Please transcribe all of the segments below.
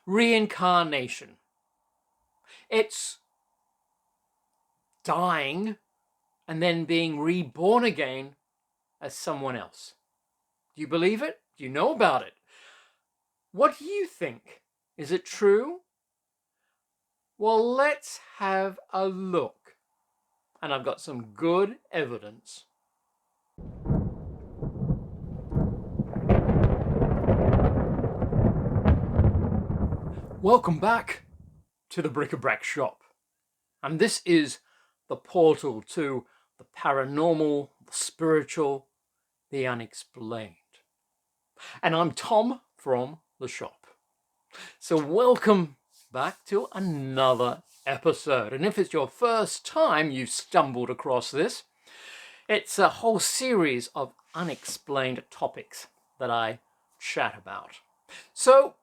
Reincarnation. It's dying and then being reborn again as someone else. Do you believe it? Do you know about it? What do you think? Is it true? Well, let's have a look. And I've got some good evidence. Welcome back to the Brac Shop. And this is the portal to the paranormal, the spiritual, the unexplained. And I'm Tom from the shop. So welcome back to another episode. And if it's your first time you've stumbled across this, it's a whole series of unexplained topics that I chat about. So,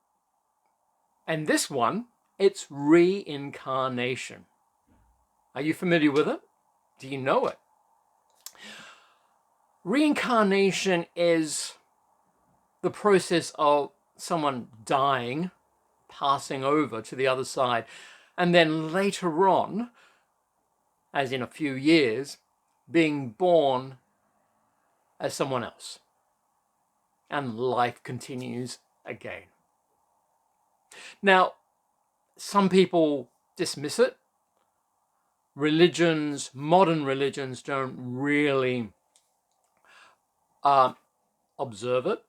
and this one, it's reincarnation. Are you familiar with it? Do you know it? Reincarnation is the process of someone dying, passing over to the other side, and then later on, as in a few years, being born as someone else. And life continues again. Now, some people dismiss it. Religions, modern religions, don't really observe it.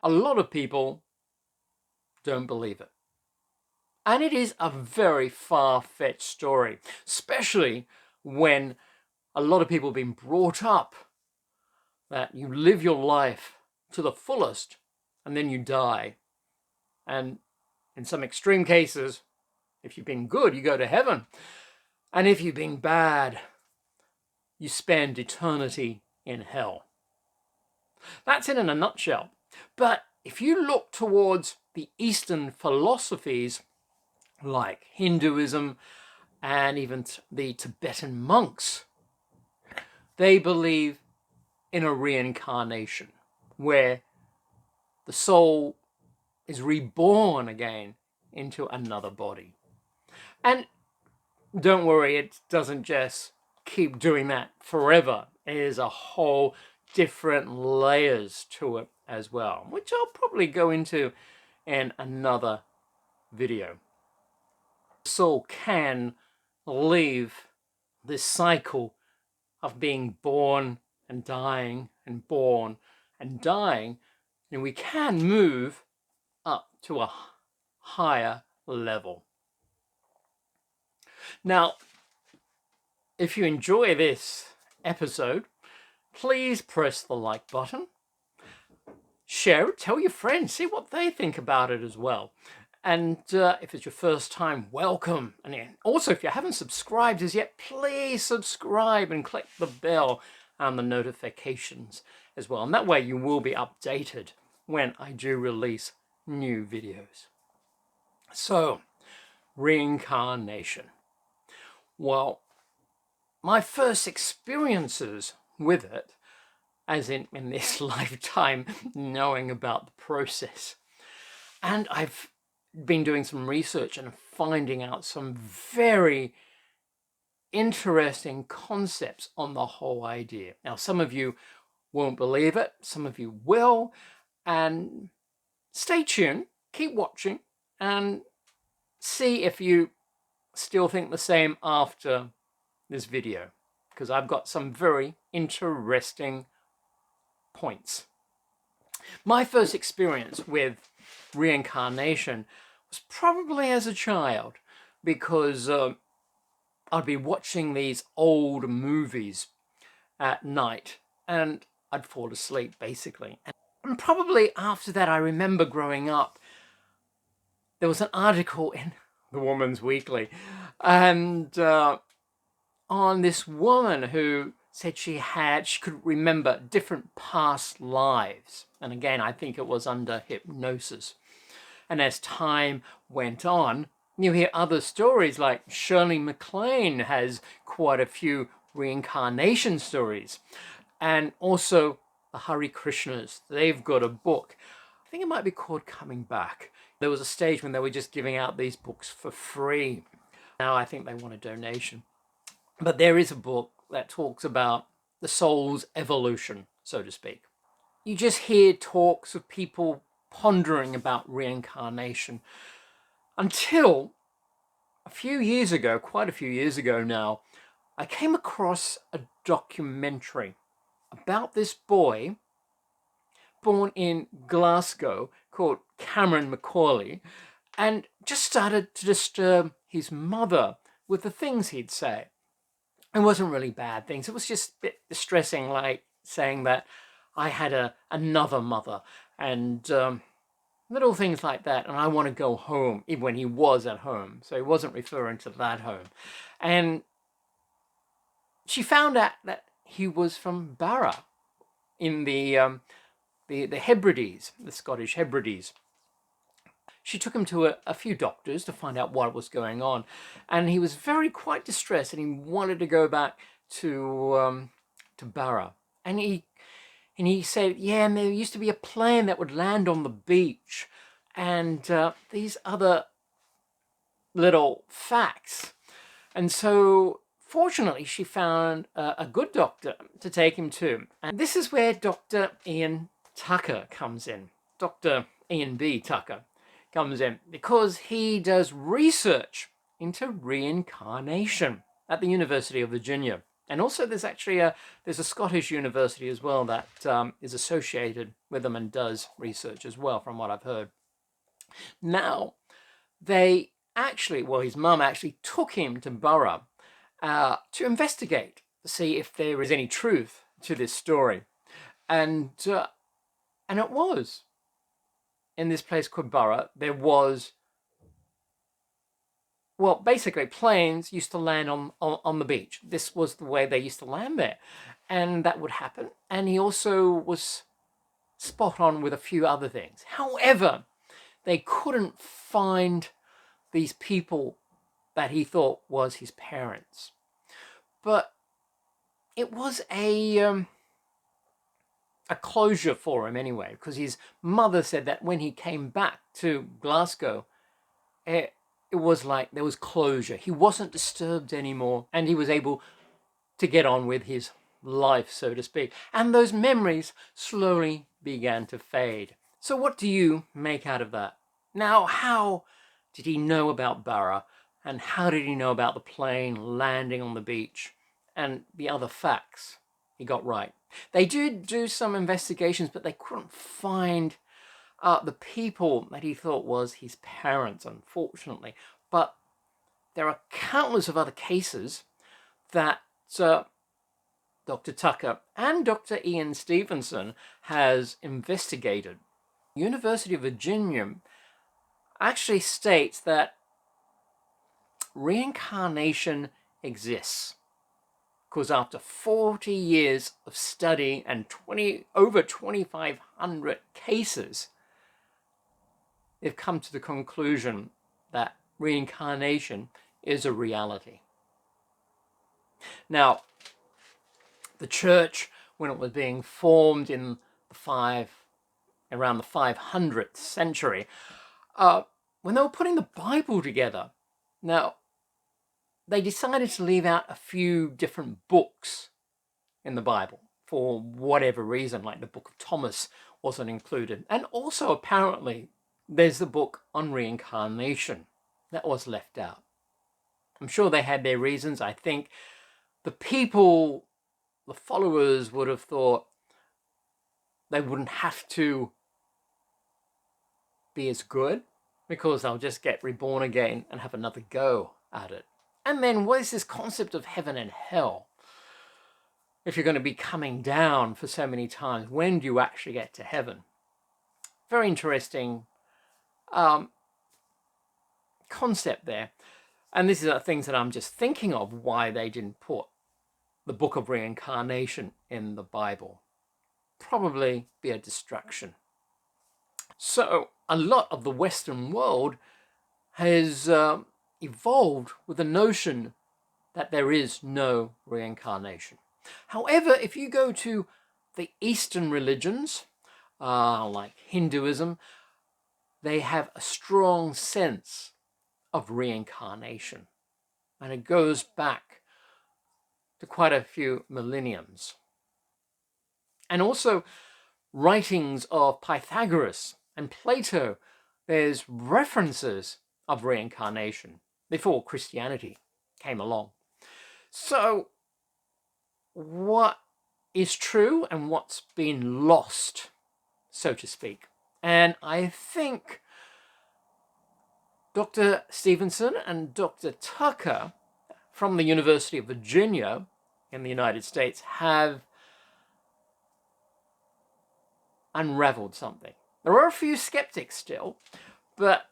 A lot of people don't believe it. And it is a very far-fetched story, especially when a lot of people have been brought up that you live your life to the fullest and then you die. And in some extreme cases, if you've been good, you go to heaven. And if you've been bad, you spend eternity in hell. That's it in a nutshell. But if you look towards the Eastern philosophies like Hinduism and even the Tibetan monks, they believe in a reincarnation where the soul is reborn again into another body. And don't worry, it doesn't just keep doing that forever. There's a whole different layers to it as well, which I'll probably go into in another video. The soul can leave this cycle of being born and dying and born and dying, and we can move up to a higher level. Now, if you enjoy this episode, please press the like button, share it, tell your friends, see what they think about it as well. And if it's your first time, welcome. And also, if you haven't subscribed as yet, please subscribe and click the bell and the notifications as well. And that way you will be updated when I do release new videos. So, reincarnation. Well, my first experiences with it, as in this lifetime, knowing about the process. And I've been doing some research and finding out some very interesting concepts on the whole idea. Now, some of you won't believe it, some of you will, and stay tuned, keep watching, and see if you still think the same after this video, because I've got some very interesting points. My first experience with reincarnation was probably as a child, because I'd be watching these old movies at night and I'd fall asleep basically. And probably after that, I remember growing up, there was an article in the Woman's Weekly and on this woman who said she could remember different past lives. And again, I think it was under hypnosis. And as time went on, you hear other stories like Shirley MacLaine has quite a few reincarnation stories. And also the Hare Krishnas, they've got a book. I think it might be called Coming Back. There was a stage when they were just giving out these books for free. Now I think they want a donation. But there is a book that talks about the soul's evolution, so to speak. You just hear talks of people pondering about reincarnation until a few years ago, quite a few years ago now, I came across a documentary about this boy born in Glasgow called Cameron Macauley, and just started to disturb his mother with the things he'd say. It wasn't really bad things. It was just a bit distressing, like saying that I had another mother and little things like that. And I want to go home, even when he was at home. So he wasn't referring to that home. And she found out that he was from Barra in the Hebrides, the Scottish Hebrides. She took him to a few doctors to find out what was going on, and he was quite distressed, and he wanted to go back to Barra. And he said, yeah, there used to be a plane that would land on the beach, and these other little facts. And so, fortunately, she found a good doctor to take him to, and this is where Dr. Ian Tucker comes in. Dr. Ian B. Tucker comes in because he does research into reincarnation at the University of Virginia. And also there's actually there's a Scottish university as well that is associated with them and does research as well, from what I've heard. Now, they actually, well, his mum actually took him to Barra to investigate, to see if there is any truth to this story. And it was. In this place called Barra, there was, well, basically planes used to land on the beach. This was the way they used to land there. And that would happen. And he also was spot on with a few other things. However, they couldn't find these people that he thought was his parents. But it was a closure for him anyway, because his mother said that when he came back to Glasgow, it was like there was closure. He wasn't disturbed anymore, and he was able to get on with his life, so to speak. And those memories slowly began to fade. So what do you make out of that? Now, how did he know about Barra, and how did he know about the plane landing on the beach and the other facts he got right? They did do some investigations, but they couldn't find the people that he thought was his parents, unfortunately. But there are countless of other cases that Dr. Tucker and Dr. Ian Stevenson has investigated. University of Virginia actually states that reincarnation exists, because after 40 years of study and over 2,500 cases, they've come to the conclusion that reincarnation is a reality. Now, the church, when it was being formed in around the 500th century, when they were putting the Bible together, now, they decided to leave out a few different books in the Bible for whatever reason, like the Book of Thomas wasn't included. And also, apparently, there's the book on reincarnation that was left out. I'm sure they had their reasons. I think the people, the followers, would have thought they wouldn't have to be as good, because they'll just get reborn again and have another go at it. And then what is this concept of heaven and hell? If you're going to be coming down for so many times, when do you actually get to heaven? Very interesting concept there. And this is things that I'm just thinking of, why they didn't put the book of reincarnation in the Bible. Probably be a distraction. So a lot of the Western world has evolved with the notion that there is no reincarnation. However, if you go to the Eastern religions, like Hinduism, they have a strong sense of reincarnation. And it goes back to quite a few millenniums. And also writings of Pythagoras and Plato, there's references of reincarnation before Christianity came along. So what is true and what's been lost, so to speak? And I think Dr. Stevenson and Dr. Tucker from the University of Virginia in the United States have unraveled something. There are a few skeptics still, but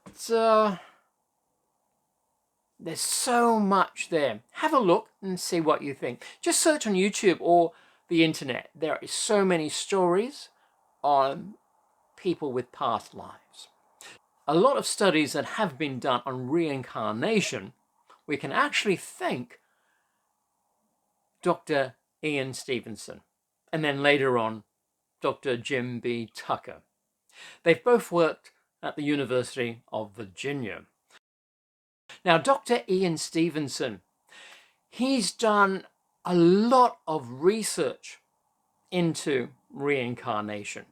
there's so much there. Have a look and see what you think. Just search on YouTube or the internet. There are so many stories on people with past lives. A lot of studies that have been done on reincarnation, we can actually thank Dr. Ian Stevenson, and then later on, Dr. Jim B. Tucker. They've both worked at the University of Virginia. Now, Dr. Ian Stevenson, he's done a lot of research into reincarnation.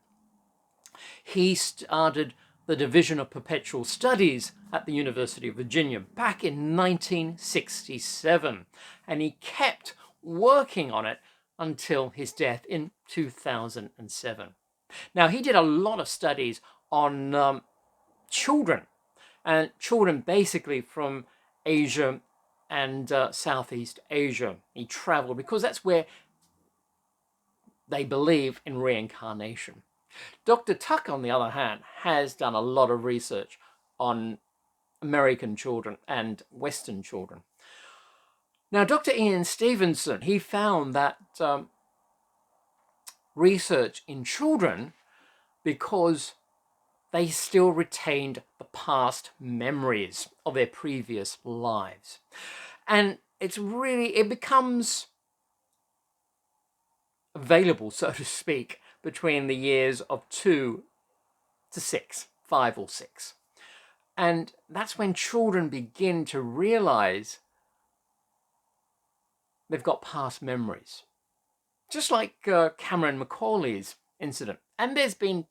He started the Division of Perpetual Studies at the University of Virginia back in 1967, and he kept working on it until his death in 2007. Now, he did a lot of studies on children, and children basically from Asia and Southeast Asia. He traveled because that's where they believe in reincarnation. Dr. Tuck, on the other hand, has done a lot of research on American children and Western children. Now, Dr. Ian Stevenson, he found that research in children, because they still retained the past memories of their previous lives. And it becomes available, so to speak, between the years of 2 to 6, 5 or 6. And that's when children begin to realize they've got past memories. Just like Cameron Macaulay's incident. And there's been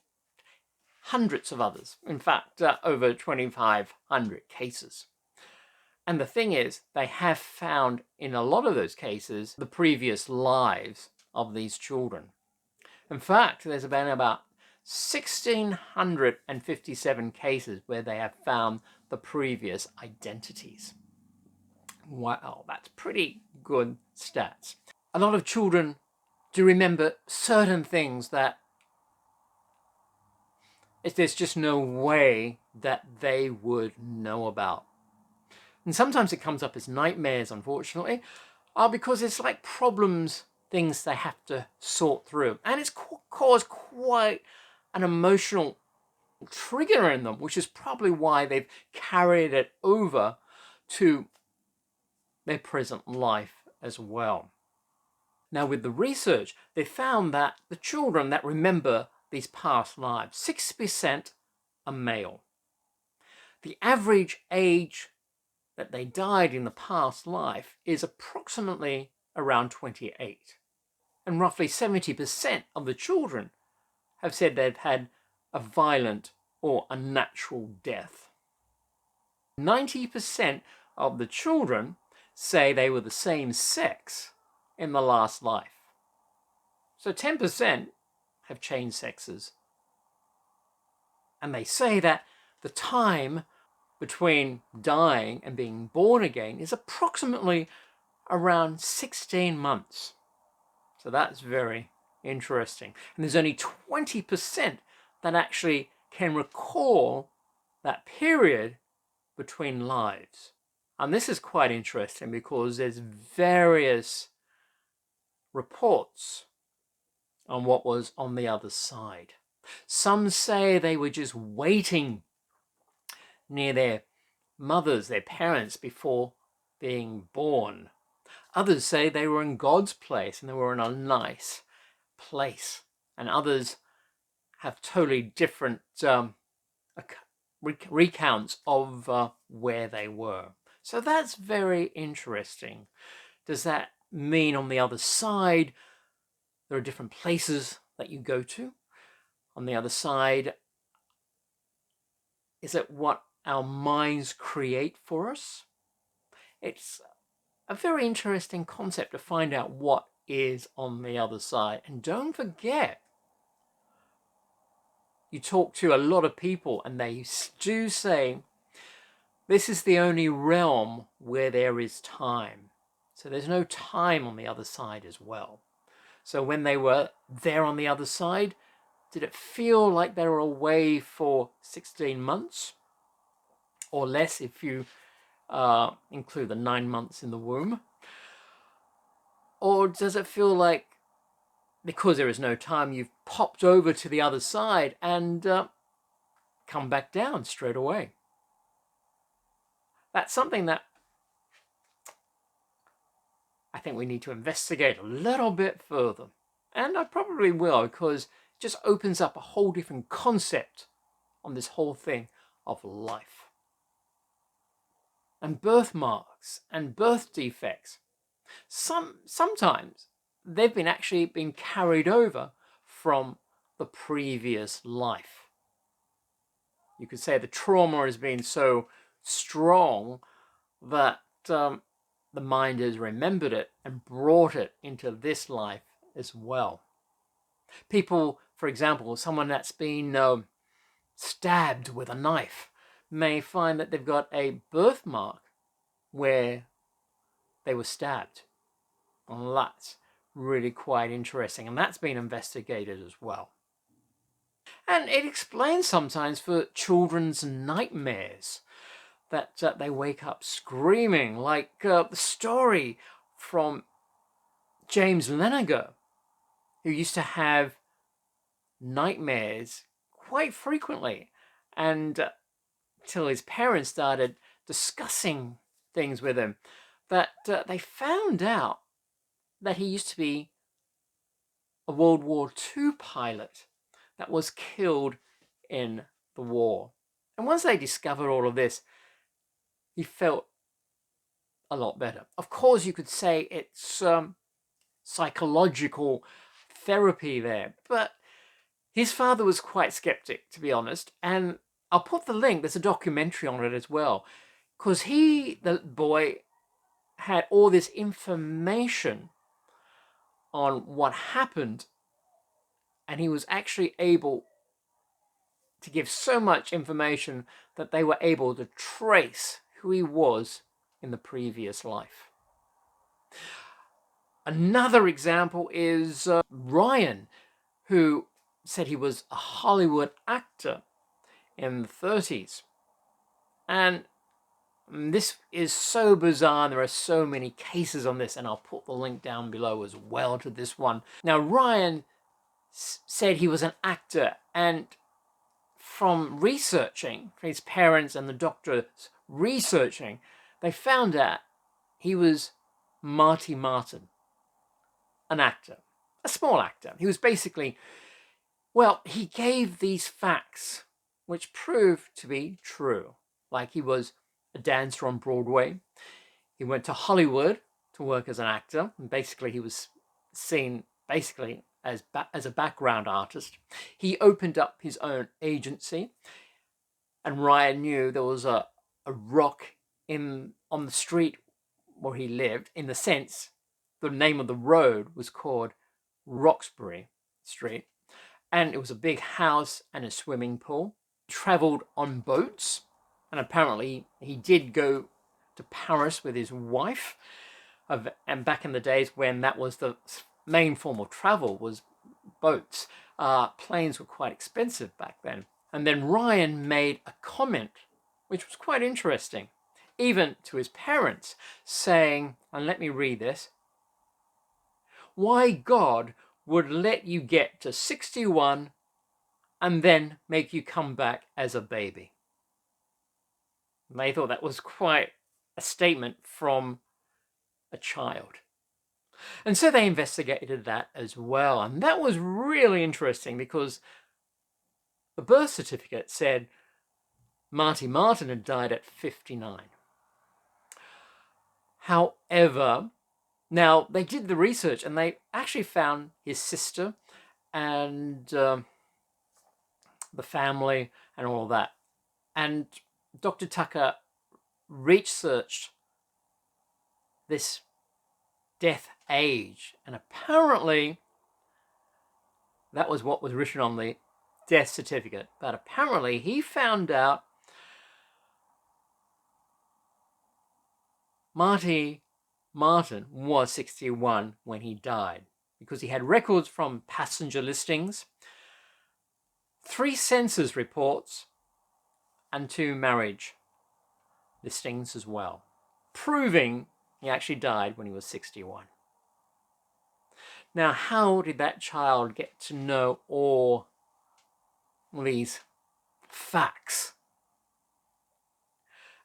hundreds of others. In fact, over 2,500 cases. And the thing is, they have found in a lot of those cases the previous lives of these children. In fact, there's been about 1,657 cases where they have found the previous identities. Wow, that's pretty good stats. A lot of children do remember certain things that there's just no way that they would know about. And sometimes it comes up as nightmares, unfortunately, because it's like problems, things they have to sort through. And it's caused quite an emotional trigger in them, which is probably why they've carried it over to their present life as well. Now, with the research, they found that the children that remember these past lives, 60% are male. The average age that they died in the past life is approximately around 28. And roughly 70% of the children have said they've had a violent or unnatural death. 90% of the children say they were the same sex in the last life. So 10% have changed sexes. And they say that the time between dying and being born again is approximately around 16 months. So that's very interesting. And there's only 20% that actually can recall that period between lives. And this is quite interesting because there's various reports on what was on the other side. Some say they were just waiting near their mothers, their parents, before being born. Others say they were in God's place and they were in a nice place. And others have totally different recounts of where they were. So that's very interesting. Does that mean on the other side there are different places that you go to? On the other side, is it what our minds create for us? It's a very interesting concept to find out what is on the other side. And don't forget, you talk to a lot of people and they do say, this is the only realm where there is time. So there's no time on the other side as well. So when they were there on the other side, did it feel like they were away for 16 months? Or less if you include the 9 months in the womb? Or does it feel like, because there is no time, you've popped over to the other side and come back down straight away? That's something that I think we need to investigate a little bit further. And I probably will, because it just opens up a whole different concept on this whole thing of life. And birthmarks and birth defects. Sometimes they've been actually been carried over from the previous life. You could say the trauma has been so strong that the mind has remembered it and brought it into this life as well. People, for example, someone that's been stabbed with a knife may find that they've got a birthmark where they were stabbed. And that's really quite interesting, and that's been investigated as well. And it explains sometimes for children's nightmares that they wake up screaming, like the story from James Leininger, who used to have nightmares quite frequently, and till his parents started discussing things with him, that they found out that he used to be a World War II pilot that was killed in the war. And once they discovered all of this, he felt a lot better. Of course, you could say it's psychological therapy there, but his father was quite skeptic, to be honest. And I'll put the link, there's a documentary on it as well, because he, the boy, had all this information on what happened, and he was actually able to give so much information that they were able to trace who he was in the previous life. Another example is Ryan, who said he was a Hollywood actor in the 30s. And this is so bizarre, and there are so many cases on this, and I'll put the link down below as well to this one. Now, Ryan said he was an actor, and from researching, his parents and the doctors researching, they found out he was Marty Martin, an actor, a small actor. He was basically, well, he gave these facts which proved to be true. Like, he was a dancer on Broadway. He went to Hollywood to work as an actor, and basically he was seen basically as a background artist. He opened up his own agency, and Ryan knew there was a rock on the street where he lived, in the sense the name of the road was called Roxbury Street, and it was a big house and a swimming pool. He traveled on boats, and apparently he did go to Paris with his wife, and back in the days when that was the main form of travel, was boats. Planes were quite expensive back then. And then Ryan made a comment which was quite interesting, even to his parents, saying, and let me read this, why God would let you get to 61 and then make you come back as a baby. And they thought that was quite a statement from a child. And so they investigated that as well. And that was really interesting, because the birth certificate said Marty Martin had died at 59. However, now they did the research and they actually found his sister and the family and all of that. And Dr. Tucker researched this death age, and apparently that was what was written on the death certificate. But apparently he found out Marty Martin was 61 when he died, because he had records from passenger listings, 3 census reports, and 2 marriage listings as well, proving he actually died when he was 61. Now, how did that child get to know all these facts?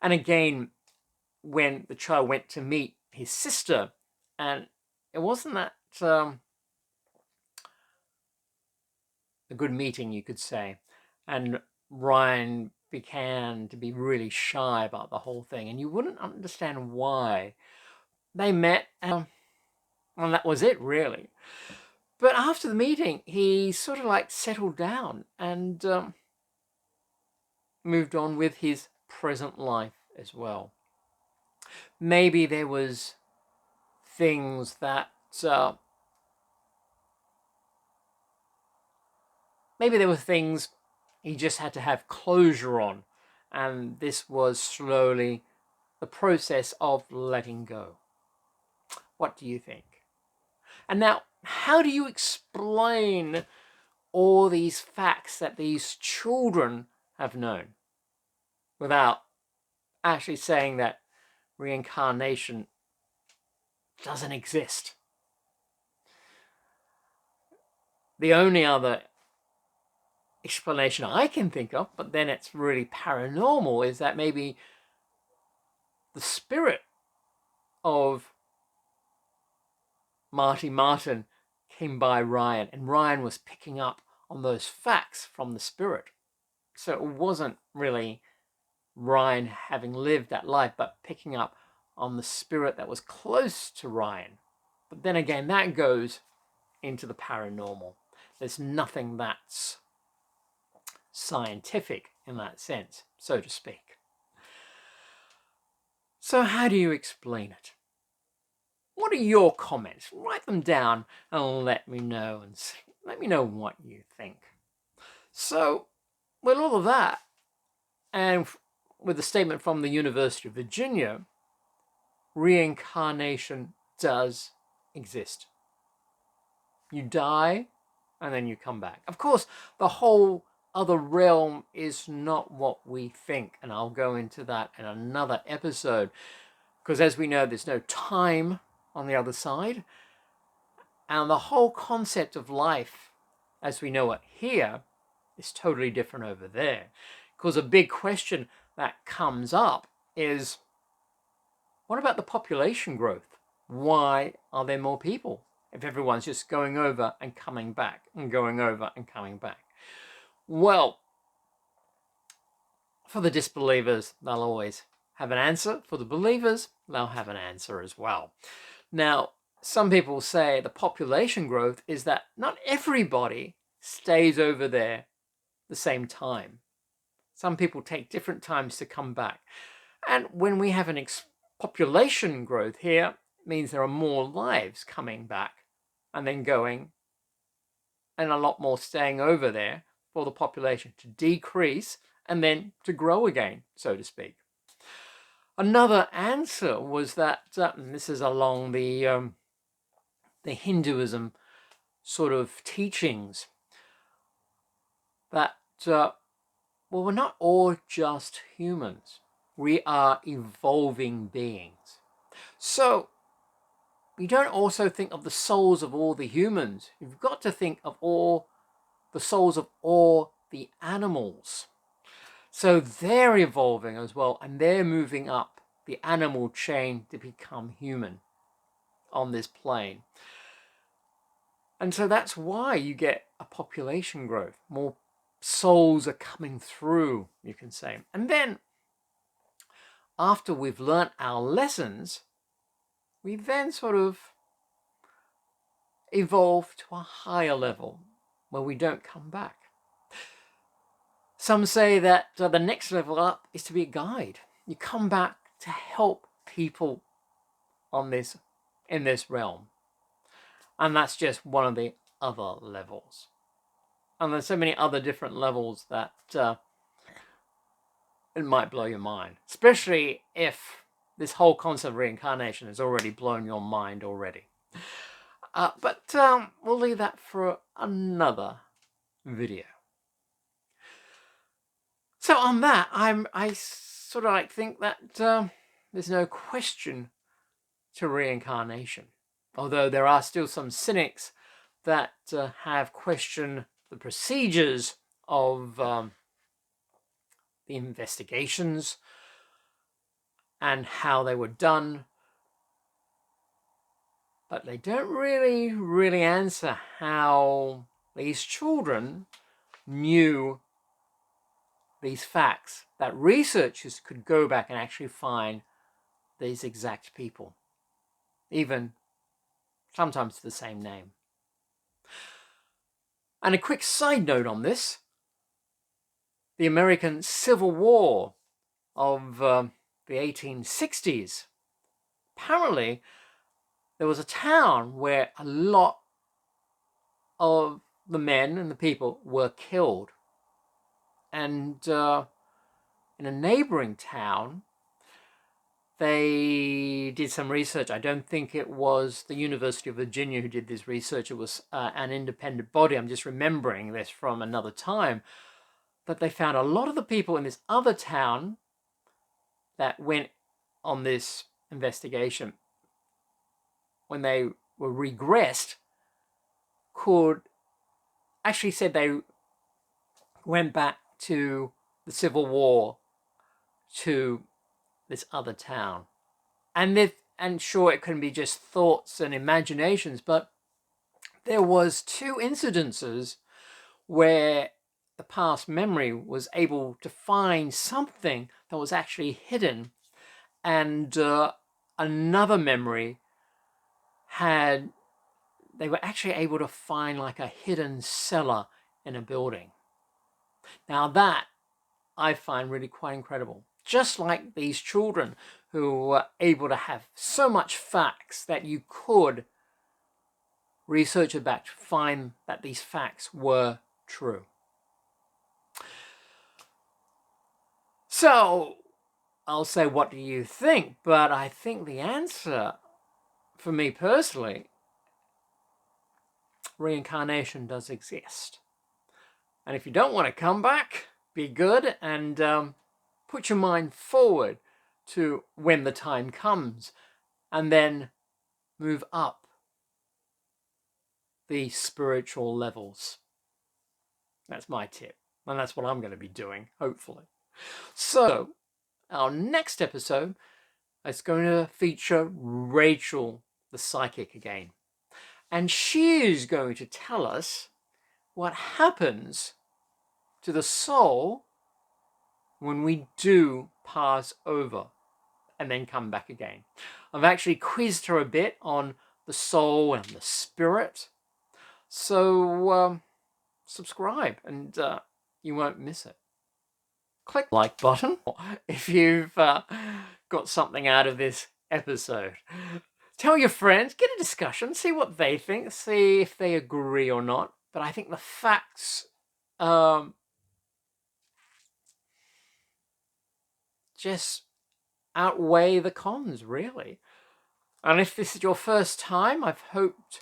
And again, when the child went to meet his sister, and it wasn't that a good meeting, you could say, and Ryan began to be really shy about the whole thing, and you wouldn't understand why. They met, and that was it, really. But after the meeting, he sort of like settled down and moved on with his present life as well. Maybe there was things that maybe there were things he just had to have closure on, and this was slowly the process of letting go. What do you think? And now, how do you explain all these facts that these children have known without actually saying that reincarnation doesn't exist? The only other explanation I can think of, but then it's really paranormal, is that maybe the spirit of Marty Martin came by Ryan, and Ryan was picking up on those facts from the spirit. So it wasn't really Ryan having lived that life, but picking up on the spirit that was close to Ryan. But then again, that goes into the paranormal. There's nothing that's scientific in that sense, so to speak. So how do you explain it? What are your comments? Write them down and let me know, and let me know what you think. So, with all of that, and with the statement from the University of Virginia, reincarnation does exist. You die, and then you come back. Of course, the whole other realm is not what we think, and I'll go into that in another episode, because as we know, there's no time on the other side, and the whole concept of life as we know it here is totally different over there. Because a big question that comes up is, what about the population growth? Why are there more people if everyone's just going over and coming back and going over and coming back? Well, for the disbelievers, they'll always have an answer. For the believers, they'll have an answer as well. Now, some people say the population growth is that not everybody stays over there the same time. Some people take different times to come back. And when we have an population growth here, it means there are more lives coming back and then going, and a lot more staying over there for the population to decrease and then to grow again, so to speak. Another answer was that, and this is along the Hinduism sort of teachings, that, well, we're not all just humans. We are evolving beings. So we don't also think of the souls of all the humans. You've got to think of all the souls of all the animals. So they're evolving as well, and they're moving up the animal chain to become human on this plane. And so that's why you get a population growth, more souls are coming through, you can say. And then after we've learnt our lessons, we then sort of evolve to a higher level where we don't come back. Some say that the next level up is to be a guide. You come back to help people on this, in this realm. And that's just one of the other levels. And there's so many other different levels that it might blow your mind. Especially if this whole concept of reincarnation has already blown your mind already. But we'll leave that for another video. So on that, I sort of like think that there's no question to reincarnation. Although there are still some cynics that have questioned the procedures of the investigations and how they were done. But they don't really answer how these children knew these facts, that researchers could go back and actually find these exact people, even sometimes the same name. And a quick side note on this, the American Civil War of the 1860s, apparently there was a town where a lot of the men and the people were killed. And in a neighboring town, they did some research. I don't think it was the University of Virginia who did this research. It was an independent body. I'm just remembering this from another time. But they found a lot of the people in this other town that went on this investigation, when they were regressed, could actually said they went back to the Civil War, to this other town. And sure, it can be just thoughts and imaginations, but there was two incidences where the past memory was able to find something that was actually hidden, and another memory they were actually able to find like a hidden cellar in a building. Now that I find really quite incredible. Just like these children who were able to have so much facts that you could research it back to find that these facts were true. So I'll say, what do you think? But I think the answer, for me personally, reincarnation does exist. And if you don't want to come back, be good and put your mind forward to when the time comes, and then move up the spiritual levels. That's my tip, and that's what I'm going to be doing, hopefully. So our next episode is going to feature Rachel, the psychic, again. And she is going to tell us what happens to the soul when we do pass over and then come back again. I've actually quizzed her a bit on the soul and the spirit. So subscribe and you won't miss it. Click the like button if you've got something out of this episode. Tell your friends, get a discussion, see what they think, see if they agree or not. But I think the facts just outweigh the cons, really. And if this is your first time, I've hoped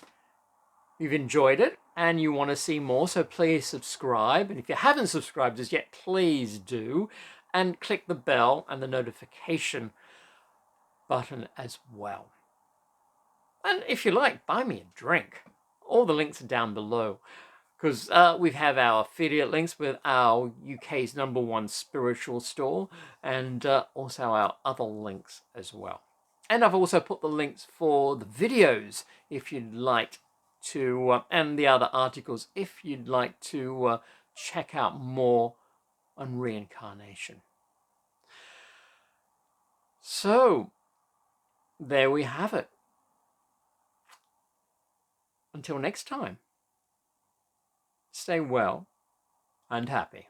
you've enjoyed it and you want to see more, so please subscribe. And if you haven't subscribed as yet, please do. And click the bell and the notification button as well. And if you like, buy me a drink. All the links are down below, because we have our affiliate links with our UK's #1 spiritual store, and also our other links as well. And I've also put the links for the videos if you'd like to, and the other articles if you'd like to check out more on reincarnation. So, there we have it. Until next time, stay well and happy.